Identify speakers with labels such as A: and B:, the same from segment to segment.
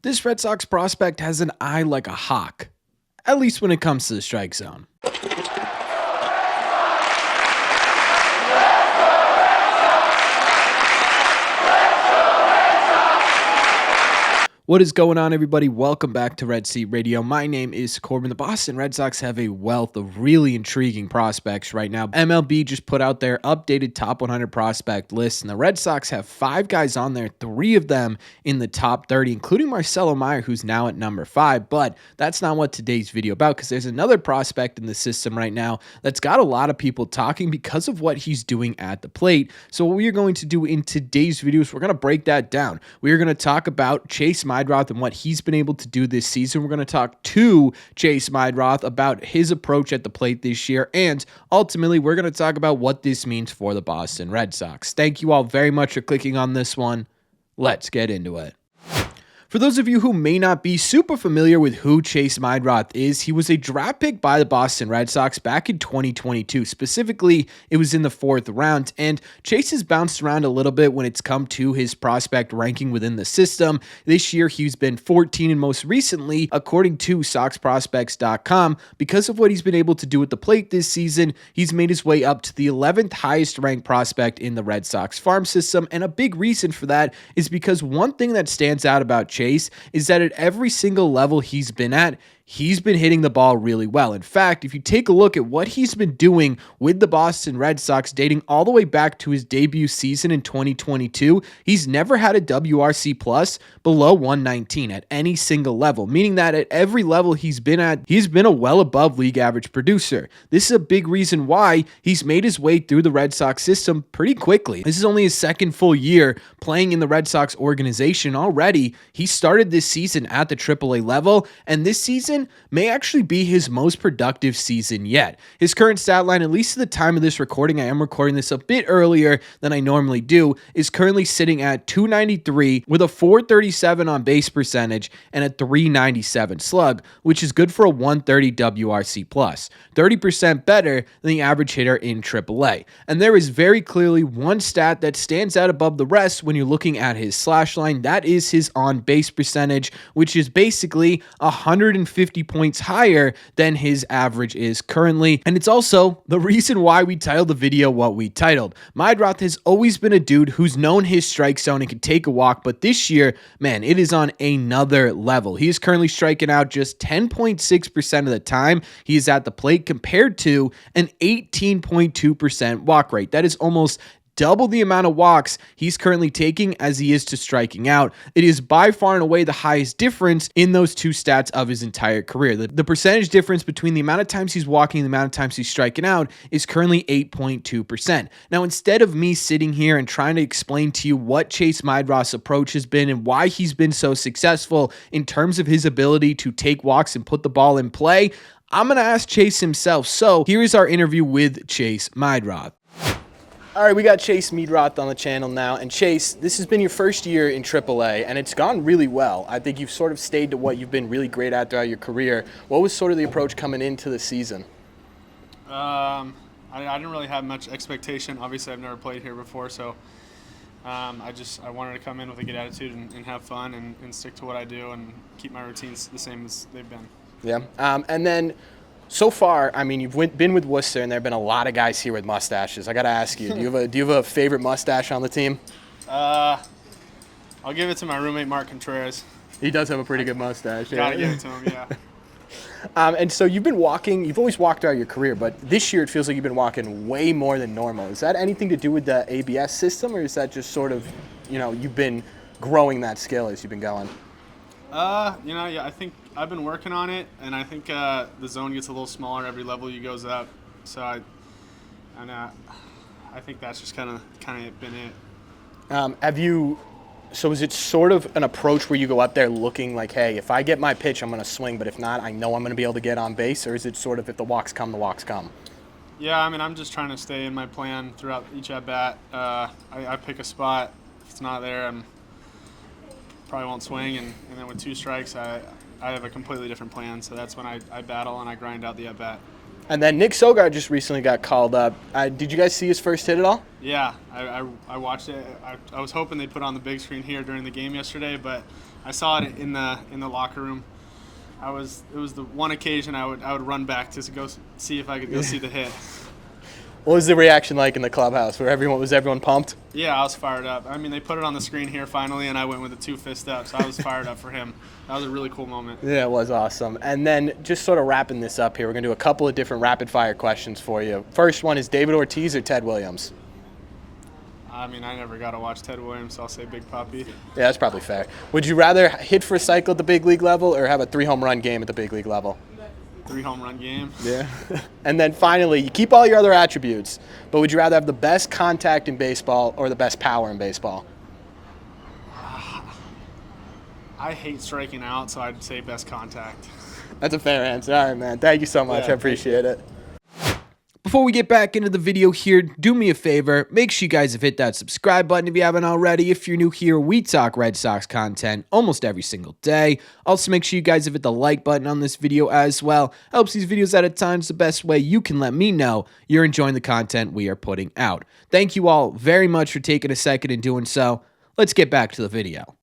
A: This Red Sox prospect has an eye like a hawk, at least when it comes to the strike zone. What is going on, everybody? Welcome back to Red Seat Radio. My name is Corbin. The Boston Red Sox have a wealth of really intriguing prospects right now. MLB just put out their updated top 100 prospect list, and the Red Sox have 5 guys on there, 3 of them in the top 30, including Marcelo Meyer, who's now at number 5. But that's not what today's video about, because there's another prospect in the system right now that's got a lot of people talking because of what he's doing at the plate. So what we are going to do in today's video is we're going to break that down. We are going to talk about Chase Meidroth and what he's been able to do this season. We're going to talk to Chase Meidroth about his approach at the plate this year, and ultimately we're going to talk about what this means for the Boston Red Sox. Thank you all very much for clicking on this one. Let's get into it. For those of you who may not be super familiar with who Chase Meidroth is, he was a draft pick by the Boston Red Sox back in 2022. Specifically, it was in the 4th round, and Chase has bounced around a little bit when it's come to his prospect ranking within the system. This year, he's been 14, and most recently, according to SoxProspects.com, because of what he's been able to do at the plate this season, he's made his way up to the 11th highest ranked prospect in the Red Sox farm system, and a big reason for that is because one thing that stands out about Chase is that at every single level he's been at, he's been hitting the ball really well. In fact, if you take a look at what he's been doing with the Boston Red Sox dating all the way back to his debut season in 2022, he's never had a WRC plus below 119 at any single level, meaning that at every level he's been at, he's been a well above league average producer. This is a big reason why he's made his way through the Red Sox system pretty quickly. This is only his second full year playing in the Red Sox organization already. He started this season at the AAA level, and this season may actually be his most productive season yet. His current stat line, at least at the time of this recording, I am recording this a bit earlier than I normally do, is currently sitting at 293 with a 437 on base percentage and a 397 slug, which is good for a 130 WRC plus, 30% better than the average hitter in AAA. And there is very clearly one stat that stands out above the rest when you're looking at his slash line. That is his on base percentage, which is basically 150 points higher than his average is currently. And it's also the reason why we titled the video what we titled. Meidroth has always been a dude who's known his strike zone and can take a walk, but this year, man, it is on another level. He is currently striking out just 10.6% of the time he is at the plate compared to an 18.2% walk rate. That is almost double the amount of walks he's currently taking as he is to striking out. It is by far and away the highest difference in those two stats of his entire career. The percentage difference between the amount of times he's walking and the amount of times he's striking out is currently 8.2%. Now, instead of me sitting here and trying to explain to you what Chase Meidroth's approach has been and why he's been so successful in terms of his ability to take walks and put the ball in play, I'm going to ask Chase himself. So here is our interview with Chase Meidroth. All right, we got Chase Meidroth on the channel now. And Chase, this has been your first year in AAA, and it's gone really well. I think you've sort of stayed to what you've been really great at throughout your career. What was sort of the approach coming into the season?
B: I didn't really have much expectation. Obviously, I've never played here before, so I wanted to come in with a good attitude and have fun and stick to what I do and keep my routines the same as they've been.
A: Yeah, and then so far, I mean, you've been with Worcester, and there have been a lot of guys here with mustaches. I got to ask you, do you have a favorite mustache on the team?
B: I'll give it to my roommate, Mark Contreras.
A: He does have a pretty good mustache.
B: Yeah. Gotta give it to him, yeah.
A: And so you've always walked throughout your career, but this year it feels like you've been walking way more than normal. Is that anything to do with the ABS system, or is that just sort of, you've been growing that skill as you've been going?
B: Yeah, I think I've been working on it, and I think the zone gets a little smaller every level you goes up. So I think that's just kind of been it. So is it sort of an approach where you go up there looking like, hey, if I get my pitch, I'm going to swing, but if not, I know I'm going to be able to get on base, or is it sort of if the walks come, the walks come? Yeah, I mean, I'm just trying to stay in my plan throughout each at-bat. I pick a spot. If it's not there, I'm probably won't swing, and then with 2 strikes, I have a completely different plan. So that's when I battle and I grind out the at-bat.
A: And then Nick Sogard just recently got called up. Did you guys see his first hit at all?
B: Yeah, I watched it. I was hoping they'd put on the big screen here during the game yesterday, but
C: I saw it in the locker room. It was the one occasion I would run back to go see if I could go see the hit.
B: What was the reaction like in the clubhouse? Was everyone pumped?
C: Yeah, I was fired up. I mean, they put it on the screen here finally, and I went with a 2-fist up, so I was fired up for him. That was a really cool moment.
B: Yeah, it was awesome. And then just sort of wrapping this up here, we're going to do a couple of different rapid-fire questions for you. First one is David Ortiz or Ted Williams?
C: I mean, I never got to watch Ted Williams, so I'll say Big Papi.
B: Yeah, that's probably fair. Would you rather hit for a cycle at the big league level or have a 3-home run game at the big league level?
C: 3-home run game.
B: Yeah. And then finally, you keep all your other attributes, but would you rather have the best contact in baseball or the best power in baseball?
C: I hate striking out, so I'd say best contact.
B: That's a fair answer. All right, man. Thank you so much.
C: Yeah,
B: I appreciate it.
A: Before we get back into the video here, do me a favor, make sure you guys have hit that subscribe button if you haven't already. If you're new here, we talk Red Sox content almost every single day. Also, make sure you guys have hit the like button on this video as well. Helps these videos out a ton. It's the best way you can let me know you're enjoying the content we are putting out. Thank you all very much for taking a second and doing so. Let's get back to the video.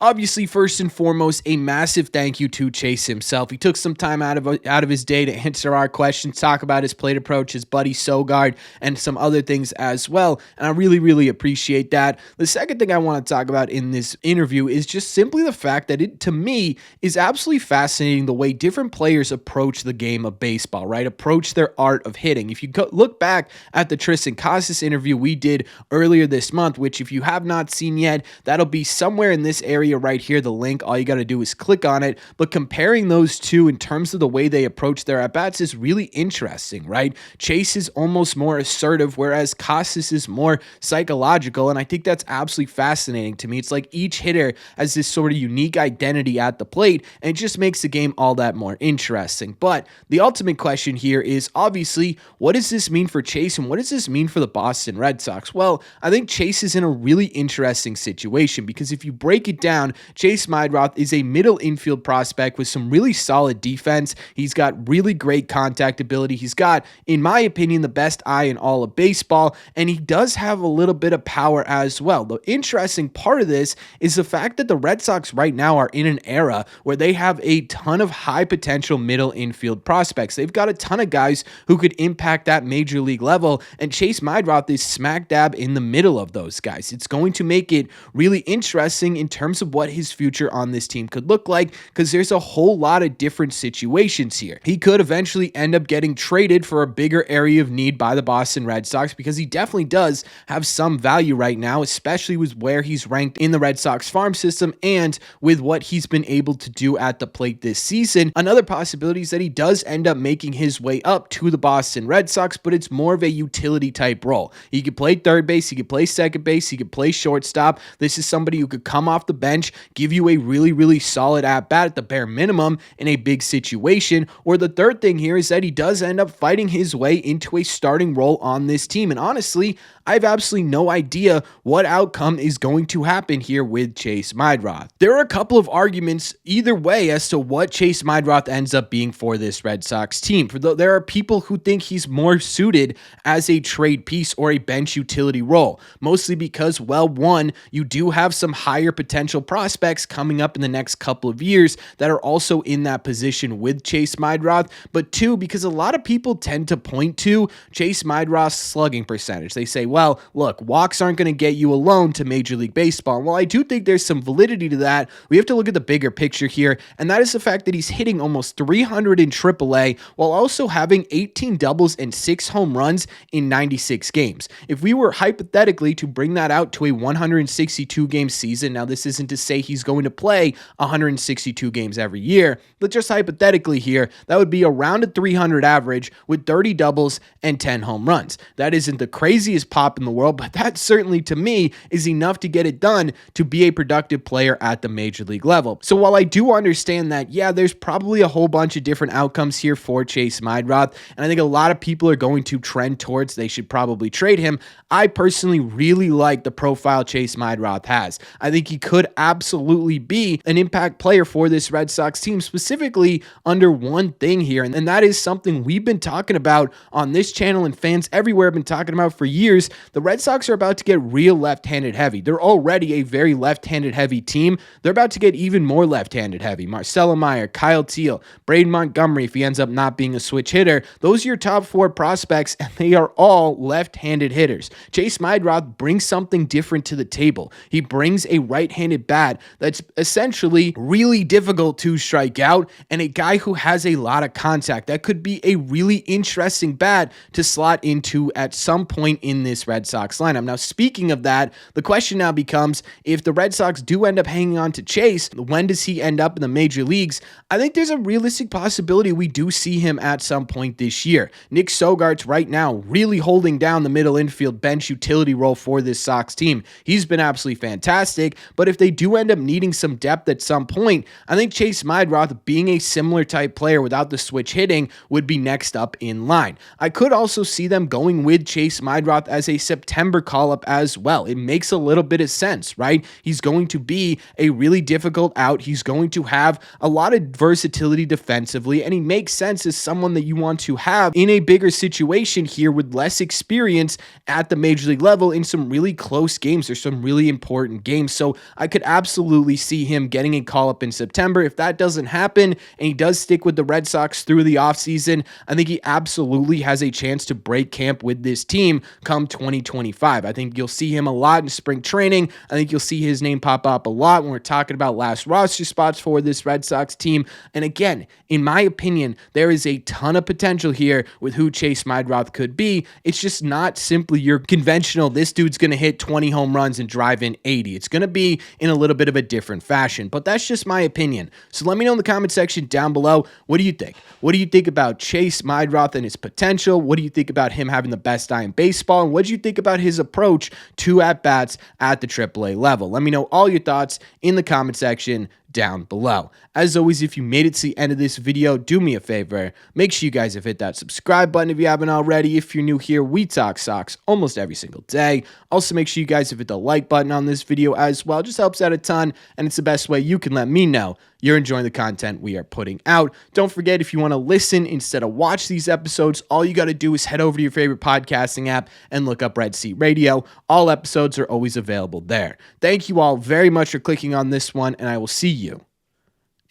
A: Obviously, first and foremost, a massive thank you to Chase himself. He took some time out of his day to answer our questions, talk about his plate approach, his buddy Sogard, and some other things as well. And I really, really appreciate that. The second thing I want to talk about in this interview is just simply the fact that it, to me, is absolutely fascinating the way different players approach the game of baseball, right? Approach their art of hitting. If you look back at the Tristan Casas interview we did earlier this month, which if you have not seen yet, that'll be somewhere in this area right here, the link. All you got to do is click on it. But comparing those two in terms of the way they approach their at-bats is really interesting, right? Chase is almost more assertive, whereas Casas is more psychological, and I think that's absolutely fascinating to me. It's like each hitter has this sort of unique identity at the plate, and it just makes the game all that more interesting. But the ultimate question here is obviously, what does this mean for Chase, and what does this mean for the Boston Red Sox? Well, I think Chase is in a really interesting situation because if you break it down, Chase Meidroth is a middle infield prospect with some really solid defense. He's got really great contact ability. He's got, in my opinion, the best eye in all of baseball, and he does have a little bit of power as well. The interesting part of this is the fact that the Red Sox right now are in an era where they have a ton of high potential middle infield prospects. They've got a ton of guys who could impact that major league level, and Chase Meidroth is smack dab in the middle of those guys. It's going to make it really interesting in terms of what his future on this team could look like, because there's a whole lot of different situations here. He could eventually end up getting traded for a bigger area of need by the Boston Red Sox, because he definitely does have some value right now, especially with where he's ranked in the Red Sox farm system and with what he's been able to do at the plate this season. Another possibility is that he does end up making his way up to the Boston Red Sox, but it's more of a utility type role. He could play third base, he could play second base, he could play shortstop. This is somebody who could come off the bench, give you a really, really solid at-bat at the bare minimum in a big situation. Or the third thing here is that he does end up fighting his way into a starting role on this team. And honestly, I have absolutely no idea what outcome is going to happen here with Chase Meidroth. There are a couple of arguments either way as to what Chase Meidroth ends up being for this Red Sox team. There are people who think he's more suited as a trade piece or a bench utility role, mostly because, well, one, you do have some higher potential prospects coming up in the next couple of years that are also in that position with Chase Meidroth, but two, because a lot of people tend to point to Chase Meidroth's slugging percentage. They say, well, look, walks aren't going to get you alone to Major League Baseball. And while I do think there's some validity to that, we have to look at the bigger picture here, and that is the fact that he's hitting almost 300 in AAA while also having 18 doubles and 6 home runs in 96 games. If we were hypothetically to bring that out to a 162 game season, now this isn't to say he's going to play 162 games every year, but just hypothetically here, that would be around a 300 average with 30 doubles and 10 home runs. That isn't the craziest pop in the world, but that certainly to me is enough to get it done to be a productive player at the major league level. So while I do understand that, yeah, there's probably a whole bunch of different outcomes here for Chase Meidroth, and I think a lot of people are going to trend towards they should probably trade him. I personally really like the profile Chase Meidroth has. I think he could absolutely be an impact player for this Red Sox team, specifically under one thing here, and that is something we've been talking about on this channel and fans everywhere have been talking about for years, the Red Sox are about to get real left-handed heavy. They're already a very left-handed heavy team. They're about to get even more left-handed heavy. Marcelo Meyer, Kyle Teal, Braden Montgomery, if he ends up not being a switch hitter, those are your top 4 prospects, and they are all left-handed hitters. Chase Meidroth brings something different to the table. He brings a right-handed bat that's essentially really difficult to strike out, and a guy who has a lot of contact. That could be a really interesting bat to slot into at some point in this Red Sox lineup. Now, speaking of that, the question now becomes, if the Red Sox do end up hanging on to Chase, when does he end up in the major leagues? I think there's a realistic possibility we do see him at some point this year. Nick Sogart's right now really holding down the middle infield bench utility role for this Sox team. He's been absolutely fantastic, but if they do end up needing some depth at some point, I think Chase Meidroth, being a similar type player without the switch hitting, would be next up in line. I could also see them going with Chase Meidroth as a September call-up as well. It makes a little bit of sense, right? He's going to be a really difficult out. He's going to have a lot of versatility defensively, and he makes sense as someone that you want to have in a bigger situation here with less experience at the major league level in some really close games or some really important games. So I could absolutely see him getting a call-up in September. If that doesn't happen and he does stick with the Red Sox through the offseason, I think he absolutely has a chance to break camp with this team come 2025. I think you'll see him a lot in spring training. I think you'll see his name pop up a lot when we're talking about last roster spots for this Red Sox team. And again, in my opinion, there is a ton of potential here with who Chase Meidroth could be. It's just not simply your conventional, this dude's going to hit 20 home runs and drive in 80. It's going to be in a little bit of a different fashion, but that's just my opinion. So let me know in the comment section down below, what do you think? What do you think about Chase Meidroth and his potential? What do you think about him having the best eye in baseball? And what do you think about his approach to at-bats at the AAA level? Let me know all your thoughts in the comment section down below. As always, if you made it to the end of this video, do me a favor. Make sure you guys have hit that subscribe button if you haven't already. If you're new here, we talk Sox almost every single day. Also, make sure you guys have hit the like button on this video as well. It just helps out a ton, and it's the best way you can let me know you're enjoying the content we are putting out. Don't forget, if you want to listen instead of watch these episodes, all you got to do is head over to your favorite podcasting app and look up Red Seat Radio. All episodes are always available there. Thank you all very much for clicking on this one, and I will see you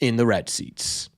A: in the Red Seats.